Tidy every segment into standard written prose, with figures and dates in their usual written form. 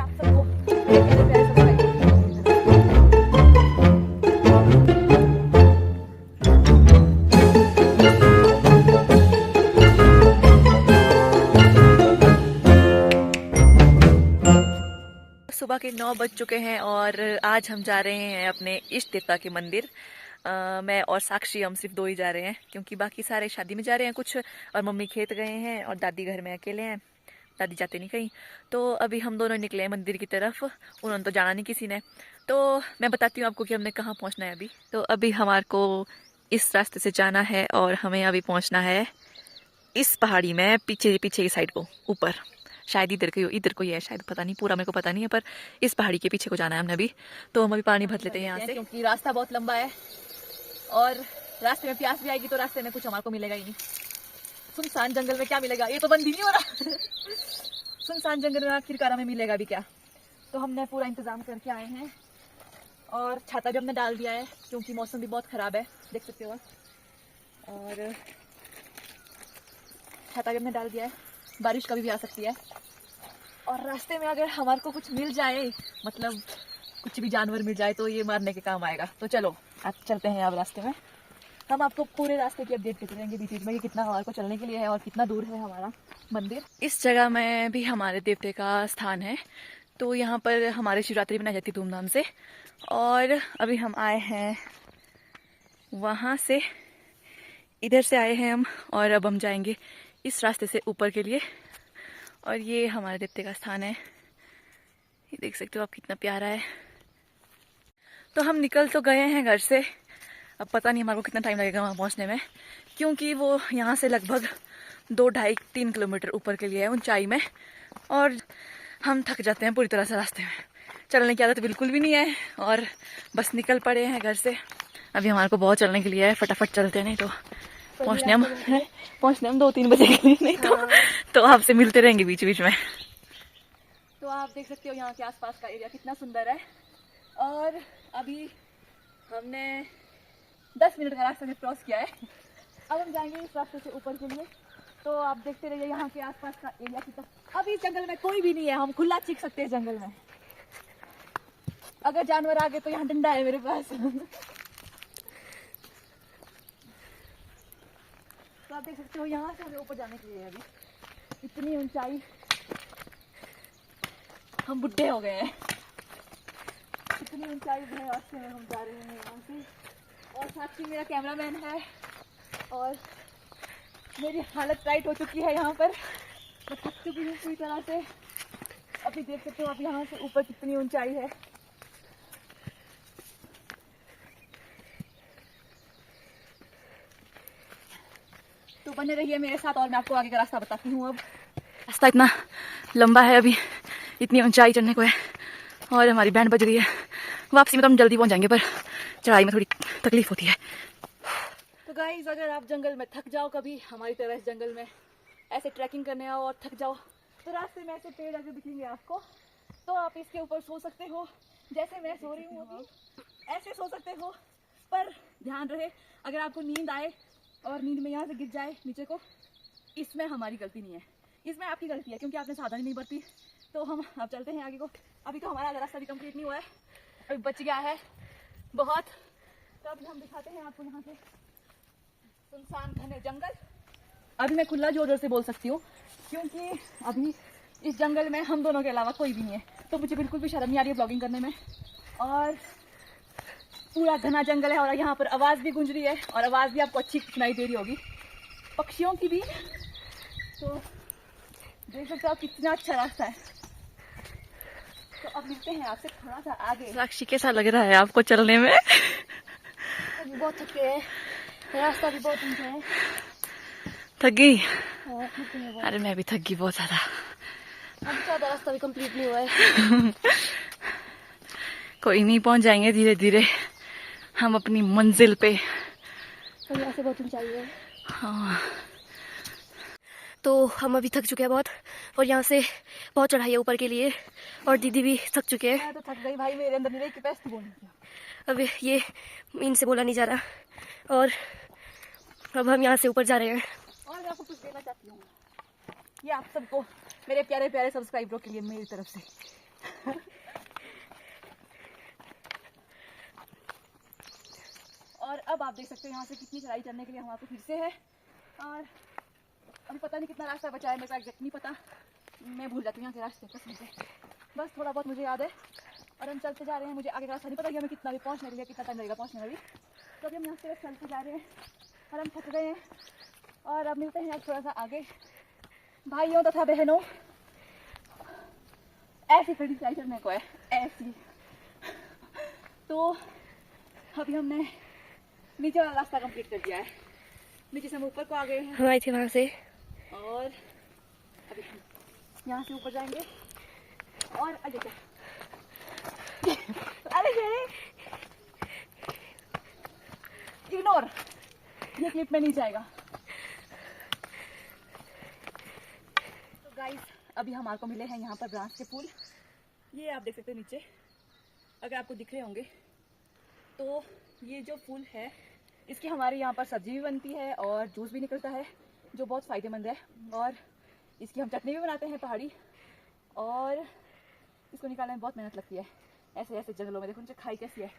आप सबको प्यारे प्यारे सब्सक्राइब। सुबह के 9 बज चुके हैं और आज हम जा रहे हैं अपने इष्ट देवता के मंदिर। मैं और साक्षी हम सिर्फ 2 ही जा रहे हैं क्योंकि बाकी सारे शादी में जा रहे हैं कुछ, और मम्मी खेत गए हैं और दादी घर में अकेले हैं। दादी जाते नहीं कहीं, तो अभी हम दोनों निकले हैं मंदिर की तरफ। उन्होंने तो जाना नहीं किसी ने, तो मैं बताती हूँ आपको कि हमने कहाँ पहुँचना है अभी। तो अभी हमारे को इस रास्ते से जाना है और हमें अभी पहुँचना है इस पहाड़ी में, पीछे पीछे की साइड को, ऊपर शायद इधर को ही है, शायद पता नहीं, पूरा मेरे को पता नहीं है, पर इस पहाड़ी के पीछे को जाना है हमने अभी। तो हम अभी पानी भर लेते हैं यहाँ से क्योंकि रास्ता बहुत लंबा है और रास्ते में प्यास भी आएगी तो रास्ते में कुछ हमारे को मिलेगा ही नहीं। सुनसान जंगल में क्या मिलेगा, ये तो बंद ही नहीं हो रहा। सुनसान जंगल में आखिरकार हमें मिलेगा भी क्या। तो हमने पूरा इंतजाम करके आए हैं और छाता भी हमने डाल दिया है क्योंकि मौसम भी बहुत खराब है, देख सकते हो आप। और छाता भी हमने डाल दिया है, बारिश कभी भी आ सकती है। और रास्ते में अगर हमारे को कुछ मिल जाए, मतलब कुछ भी जानवर मिल जाए, तो ये मारने के काम आएगा। तो चलो आप चलते हैं अब रास्ते में। हम आपको पूरे रास्ते की अपडेट देते रहेंगे बीच बीच में, कि कितना हमारे को चलने के लिए है और कितना दूर है हमारा मंदिर। इस जगह में भी हमारे देवते का स्थान है, तो यहाँ पर हमारी शिवरात्रि मनाई जाती है धूमधाम से। और अभी हम आए हैं वहाँ से, इधर से आए हैं हम, और अब हम जाएंगे इस रास्ते से ऊपर के लिए। और ये हमारे देवते का स्थान है, ये देख सकते हो आप कितना प्यारा है। तो हम निकल तो गए हैं घर से, अब पता नहीं हमारे को कितना टाइम लगेगा वहाँ पहुँचने में, क्योंकि वो यहाँ से लगभग 2-2.5-3 किलोमीटर ऊपर के लिए है ऊंचाई में। और हम थक जाते हैं पूरी तरह से रास्ते में, चलने की आदत बिल्कुल भी नहीं है, और बस निकल पड़े हैं घर से। अभी हमारे को बहुत चलने के लिए है, फटाफट चलते हैं, नहीं तो पहुँचने हम 2-3 बजे के लिए, नहीं तो आपसे मिलते रहेंगे बीच बीच में। तो आप देख सकते हो यहाँ के आसपास का एरिया कितना सुंदर है। और अभी हमने 10 मिनट का रास्ता क्रॉस किया है, अब हम जाएंगे इस रास्ते से ऊपर के लिए। तो आप देखते रहिए यहाँ के आसपास का एरिया कितना। अभी जंगल में कोई भी नहीं है, हम खुला चीख सकते हैं जंगल में। अगर जानवर आ गए तो यहाँ डंडा है मेरे पास। तो आप देख सकते हो यहाँ से हमें ऊपर जाने के लिए अभी इतनी ऊंचाई, हम बुढ़े हो गए हैं, इतनी ऊंचाई है रास्ते में हम जा रहे हैं यहाँ से। और साक्षी मेरा कैमरामैन है और मेरी हालत टाइट हो चुकी है यहाँ पर, मैं थक चुकी हूँ पूरी तरह से। अभी देख सकते हो आप यहाँ से ऊपर कितनी ऊंचाई है। तो बने रहिए मेरे साथ और मैं आपको आगे का रास्ता बताती हूँ। अब रास्ता इतना लंबा है, अभी इतनी ऊंचाई चढ़ने को है, और हमारी बैंड बज रही है। वापसी में तो हम जल्दी पहुंच जाएंगे, पर चढ़ाई में थोड़ी तकलीफ होती है। तो गाइस, अगर आप जंगल में थक जाओ कभी, हमारी तरह इस जंगल में ऐसे ट्रैकिंग करने आओ और थक जाओ, तो रास्ते में ऐसे पेड़ अगर दिखेंगे आपको, तो आप इसके ऊपर सो सकते हो, जैसे मैं सो रही हूँ अभी, ऐसे सो सकते हो। पर ध्यान रहे, अगर आपको नींद आए और नींद में यहाँ से गिर जाए नीचे को, इसमें हमारी गलती नहीं है, इसमें आपकी गलती है, क्योंकि आपने सावधानी नहीं बरती। तो हम अब चलते हैं आगे को। अभी तो हमारा रास्ता भी कंप्लीट नहीं हुआ है, अभी बच गया है बहुत। तो अभी हम दिखाते हैं आपको यहाँ से सुनसान घने जंगल। अभी मैं खुला जोर जोर से बोल सकती हूँ, क्योंकि अभी इस जंगल में हम दोनों के अलावा कोई भी नहीं है, तो मुझे बिल्कुल भी शर्म नहीं आ रही है ब्लॉगिंग करने में। और पूरा घना जंगल है, और यहाँ पर आवाज़ भी गूंज रही है, और आवाज़ भी आपको अच्छी सुनाई दे रही होगी, पक्षियों की भी। तो देख सकते हो आप कितना अच्छा रास्ता है। तो अब मिलते हैं आपसे थोड़ा सा आगे। साक्षी कैसा लग रहा है आपको चलने में? अभी बहुत थके हैं, रास्ता भी बहुत ऊंचा है। थक गई? हाँ, अरे मैं भी थक गई बहुत ज्यादा। अभी ज़्यादा रास्ता भी कंप्लीट नहीं हुआ है। कोई नहीं, पहुंच जाएंगे धीरे धीरे हम अपनी मंजिल पे। तो यहाँ से बहुत ऊंचाई है। हाँ। तो हम अभी थक चुके हैं बहुत, और यहाँ से बहुत चढ़ाई है ऊपर के लिए, और दीदी भी थक चुके हैं। मैं तो थक गई भाई, मेरे अंदर नहीं रही कैपेसिटी बोलने की। अब ये इनसे बोला नहीं जा रहा, और अब हम यहाँ से ऊपर जा रहे हैं। और मैं आपको कुछ देना चाहती हूँ, ये आप सबको, मेरे प्यारे प्यारे सब्सक्राइबरों के लिए मेरी तरफ से और अब आप देख सकते हो यहाँ से कितनी चढ़ाई चढ़ने के लिए हमारे को फिर से है। और अभी पता नहीं कितना रास्ता बचा है, मेरे को एग्जैक्ट नहीं पता, मैं भूल जाती हूँ यहाँ के रास्ते कसम से। बस थोड़ा बहुत मुझे याद है और हम चलते जा रहे हैं। मुझे आगे रास्ता नहीं पता कि हमें कितना भी पहुँचने के लिए कितना टाइम लगेगा पहुँचने में भी। तो अभी हम यहाँ से चलते जा रहे हैं और हम थक गए हैं और अब मिलते हैं अब थोड़ा सा आगे। भाइयों तथा बहनों, ऐसी खड़ी चढ़ाई चढ़ने को है, ऐसी। तो अभी हमने नीचे वाला रास्ता कंप्लीट कर दिया है, नीचे से हम ऊपर को आ गए हैं। हम आए थे वहाँ से और अभी हम यहाँ से ऊपर जाएंगे और आगे क्या अरे इग्नोर, ये क्लिप में नहीं जाएगा। तो गाइस अभी हमारे को मिले हैं यहाँ पर ब्रांच के फूल। ये आप देख सकते हो नीचे, अगर आपको दिख रहे होंगे तो ये जो फूल है इसकी हमारे यहाँ पर सब्जी भी बनती है और जूस भी निकलता है जो बहुत फ़ायदेमंद है। और इसकी हम चटनी भी बनाते हैं पहाड़ी, और इसको निकालने में बहुत मेहनत लगती है। ऐसे ऐसे जंगलों में देखो नीचे खाई कैसी है,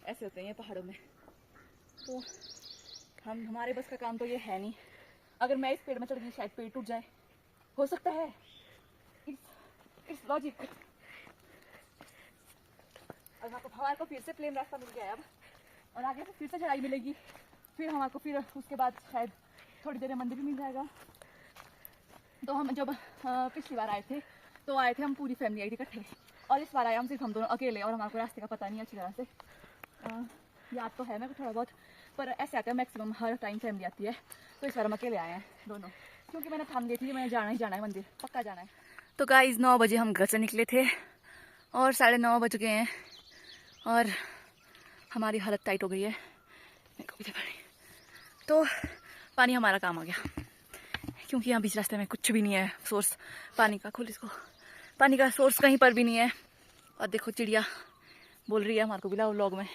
ऐसे होते हैं ये पहाड़ों में। तो हमारे बस का काम तो ये है नहीं। अगर मैं इस पेड़ में चढ़ गई शायद पेड़ टूट जाए, हो सकता है, इट्स लॉजिक। और हमारे को फिर से प्लेन रास्ता मिल गया है अब, और आगे से फिर से चढ़ाई मिलेगी। फिर हमारे को फिर उसके बाद शायद थोड़ी देर में मंदिर भी मिल जाएगा। तो हम जब पिछली बार आए थे तो आए थे हम पूरी फैमिली आई थी इकट्ठे, और इस बार आए हम सिर्फ हम दोनों अकेले, और हमारे को रास्ते का पता नहीं अच्छी तरह से। याद तो है मेरे को थोड़ा बहुत, पर ऐसे आते हैं मैक्सिमम हर टाइम फैमिली आती है। तो इस बार हम अकेले आए हैं दोनों, क्योंकि मैंने ठान ली थी मैंने जाना ही जाना है, मंदिर पक्का जाना है। तो गाइस 9 बजे हम घर से निकले थे और 9:30 बज गए हैं और हमारी हालत टाइट हो गई है। तो पानी हमारा काम आ गया, क्योंकि यहाँ बीच रास्ते में कुछ भी नहीं है सोर्स पानी का। खोल इसको, पानी का सोर्स कहीं पर भी नहीं है। और देखो चिड़िया बोल रही है हमारे को बिला व्लॉग में।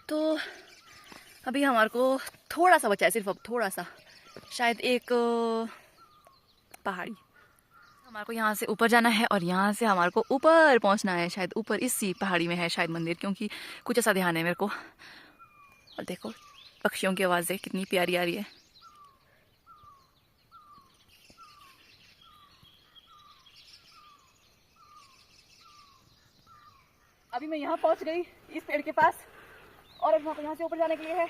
तो अभी हमारे को थोड़ा सा बचा है, सिर्फ अब थोड़ा सा, शायद एक पहाड़ी। हमारे को यहाँ से ऊपर जाना है और यहाँ से हमारे को ऊपर पहुँचना है। शायद ऊपर इसी पहाड़ी में है शायद मंदिर, क्योंकि कुछ ऐसा ध्यान है मेरे को। और देखो पक्षियों की आवाज़ें कितनी प्यारी आ रही है। अभी मैं यहाँ पहुँच गई इस पेड़ के पास, और अब यहाँ से ऊपर जाने के लिए है।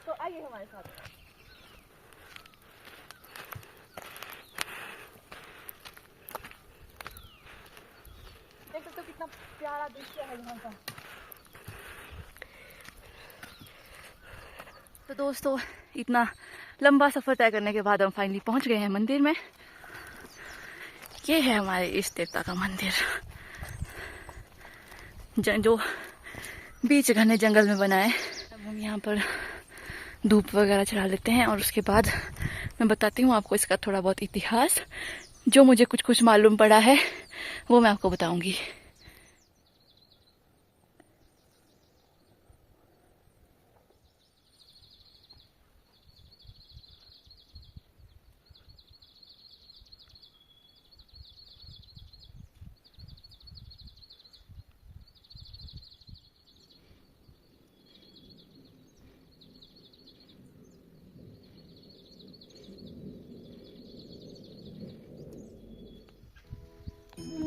तो आइए हमारे साथ। देख सकते हो कितना प्यारा दृश्य है यहाँ का। तो दोस्तों इतना लंबा सफ़र तय करने के बाद हम फाइनली पहुँच गए हैं मंदिर में। ये है हमारे इष्ट देवता का मंदिर, जो बीच घने जंगल में बना है। अब हम यहाँ पर धूप वगैरह चढ़ा लेते हैं और उसके बाद मैं बताती हूँ आपको इसका थोड़ा बहुत इतिहास। जो मुझे कुछ कुछ मालूम पड़ा है वो मैं आपको बताऊंगी।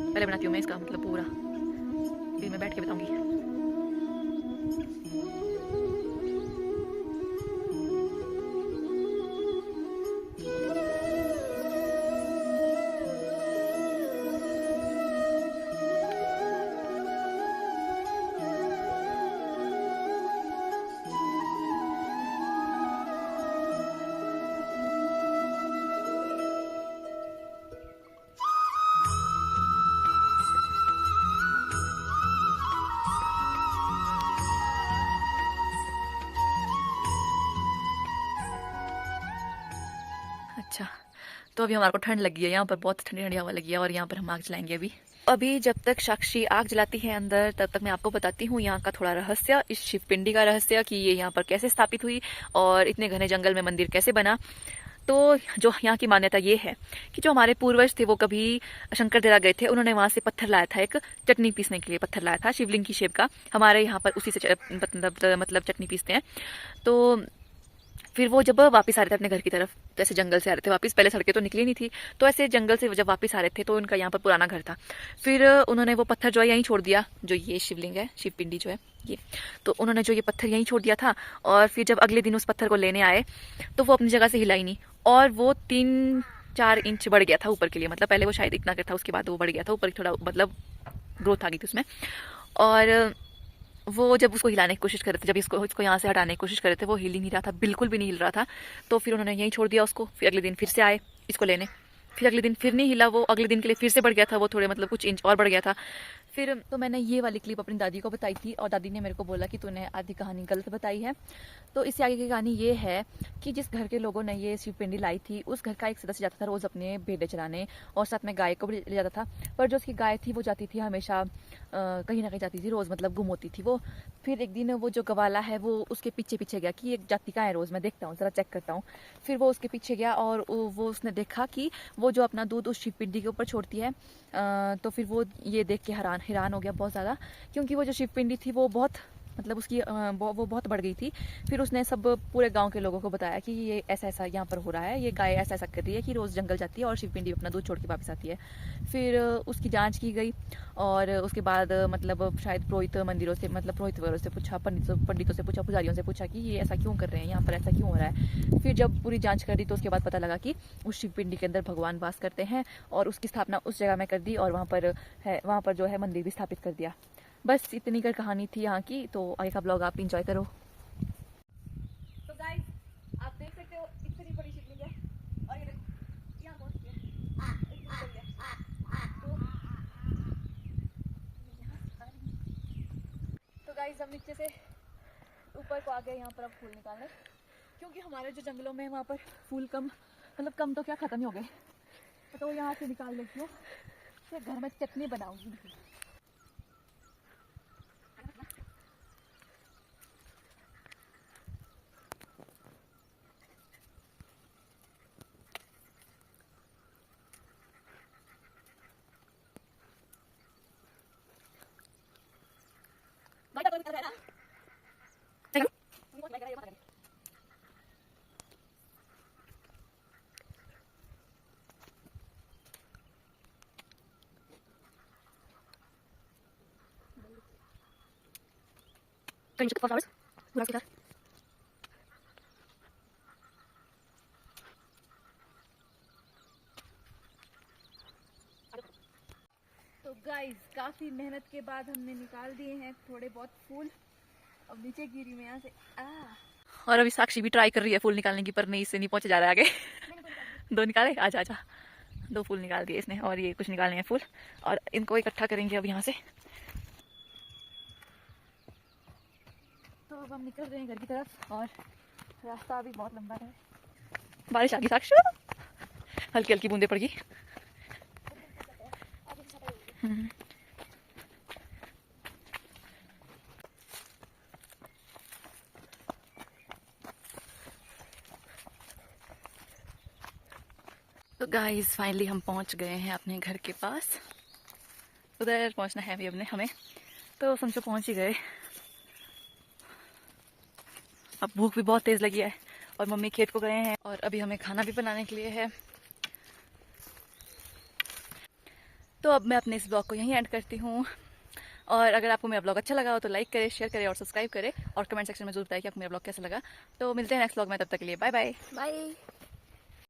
पहले बनाती हूँ मैं इसका मतलब पूरा, फिर मैं बैठ के बताऊंगी। अच्छा, तो अभी हमारे को ठंड लगी है, यहाँ पर बहुत ठंडी ठंडी हवा लगी है और यहाँ पर हम आग जलाएंगे। अभी जब तक साक्षी आग जलाती है अंदर, तब तक मैं आपको बताती हूँ यहाँ का थोड़ा रहस्य, इस शिव पिंडी का रहस्य कि ये यहाँ पर कैसे स्थापित हुई और इतने घने जंगल में मंदिर कैसे बना। तो जो यहाँ की मान्यता ये है कि जो हमारे पूर्वज थे वो कभी शंकरदेरा गए थे, उन्होंने वहाँ से पत्थर लाया था, एक चटनी पीसने के लिए पत्थर लाया था शिवलिंग की शेप का। हमारे यहाँ पर उसी से मतलब चटनी पीसते हैं। तो फिर वो जब वापस आ रहे थे अपने घर की तरफ, तो ऐसे जंगल से आ रहे थे वापस, पहले सड़कें तो निकली नहीं थी, तो ऐसे जंगल से जब वापस आ रहे थे तो उनका यहाँ पर पुराना घर था। फिर उन्होंने वो पत्थर जो है यहीं छोड़ दिया, जो ये शिवलिंग है, शिव पिंडी जो है ये, तो उन्होंने जो ये पत्थर यहीं छोड़ दिया था। और फिर जब अगले दिन उस पत्थर को लेने आए तो वो अपनी जगह से हिला ही नहीं, और वो 3-4 इंच बढ़ गया था ऊपर के लिए। मतलब पहले वो शायद इतना कर था, उसके बाद वो बढ़ गया था ऊपर, थोड़ा मतलब ग्रोथ आ गई थी उसमें। और वो जब उसको हिलाने की कोशिश कर रहे थे, जब इसको यहाँ से हटाने की कोशिश कर रहे थे, वो हिल ही नहीं रहा था, बिल्कुल भी नहीं हिल रहा था। तो फिर उन्होंने यहीं छोड़ दिया उसको। फिर अगले दिन फिर से आए इसको लेने, फिर अगले दिन फिर नहीं हिला वो, अगले दिन के लिए फिर से बढ़ गया था वो, थोड़े मतलब कुछ इंच और बढ़ गया था। फिर तो मैंने ये वाली क्लिप अपनी दादी को बताई थी, और दादी ने मेरे को बोला कि तूने आधी कहानी गलत बताई है। तो इससे आगे की कहानी ये है कि जिस घर के लोगों ने ये शिव पिंडी लाई थी, उस घर का एक सदस्य जाता था रोज़ अपने भेड़ें चराने, और साथ में गाय को भी ले जाता था। पर जो उसकी गाय थी वो जाती थी हमेशा कहीं ना कहीं जाती थी, रोज़ मतलब गुम होती थी वो। फिर एक दिन वो जो गवाला है वो उसके पीछे पीछे गया कि एक जाती कहाँ है, रोज़ मैं देखता हूँ, ज़रा चेक करता हूँ। फिर वो उसके पीछे गया, और वो उसने देखा कि वो जो अपना दूध उस शिव पिंडी के ऊपर छोड़ती है। तो फिर वो ये देख के हैरान हो गया बहुत ज़्यादा, क्योंकि वो जो शिव पिंडी थी वो बहुत मतलब उसकी वो बहुत बढ़ गई थी। फिर उसने सब पूरे गांव के लोगों को बताया कि ये ऐसा ऐसा यहाँ पर हो रहा है, ये गाय ऐसा ऐसा कर रही है कि रोज़ जंगल जाती है और शिवपिंडी अपना दूध छोड़ के वापस आती है। फिर उसकी जांच की गई, और उसके बाद मतलब शायद पुरोहित मंदिरों से, मतलब पुरोहित वगैरह से पूछा, पंडितों से पूछा, पुजारियों से पूछा कि ये ऐसा क्यों कर रहे हैं, यहाँ पर ऐसा क्यों हो रहा है। फिर जब पूरी जाँच कर दी तो उसके बाद पता लगा कि उस शिवपिंडी के अंदर भगवान वास करते हैं, और उसकी स्थापना उस जगह में कर दी, और वहाँ पर जो है मंदिर भी स्थापित कर दिया। बस इतनी कर कहानी थी यहाँ की। तो आगे का ब्लॉग आप इंजॉय करो। तो गाइस आप देख सकते हो इतनी बड़ी शिवलिंग है, और ये देखो यहाँ पहुँचती है, इतनी बड़ी है। तो गाइस हम नीचे से ऊपर को आ गए यहाँ पर अब फूल निकालने, क्योंकि हमारे जो जंगलों में वहाँ पर फूल कम, मतलब कम तो क्या खत्म ही हो गए। तो यहाँ से निकाल लेती हूँ, फिर घर में चटनी बनाऊंगी। Can you check the flowers? What else? तो गाइस काफी मेहनत के बाद हमने निकाल दिए हैं थोड़े बहुत फूल। अब नीचे गिरी मैं यहाँ से और अभी साक्षी भी ट्राई कर रही है फूल निकालने की, पर नहीं, इससे नहीं पहुंचे जा रहा है आगे। दो निकाले, आजा आजा। 2 फूल निकाल दिए इसने, और ये कुछ निकालने हैं फूल, और इनको इकट्ठा करेंगे अब यहाँ से। तो अब हम निकल रहे हैं घर की तरफ, और रास्ता अभी बहुत लंबा है। बारिश आ गई साक्षी, हल्की हल्की बूंदे पड़ गई। तो गाइस फाइनली हम पहुंच गए हैं अपने घर के पास। उधर पहुंचना है अभी हमें, तो समझो पहुंच ही गए। अब भूख भी बहुत तेज लगी है, और मम्मी खेत को गए हैं, और अभी हमें खाना भी बनाने के लिए है। तो अब मैं अपने इस ब्लॉग को यहीं एंड करती हूँ, और अगर आपको मेरा ब्लॉग अच्छा लगा हो तो लाइक करें, शेयर करें और सब्सक्राइब करें, और कमेंट सेक्शन में जरूर बताएं कि आपको मेरा ब्लॉग कैसा लगा। तो मिलते हैं नेक्स्ट ब्लॉग में, तब तक के लिए बाय बाय। Bye.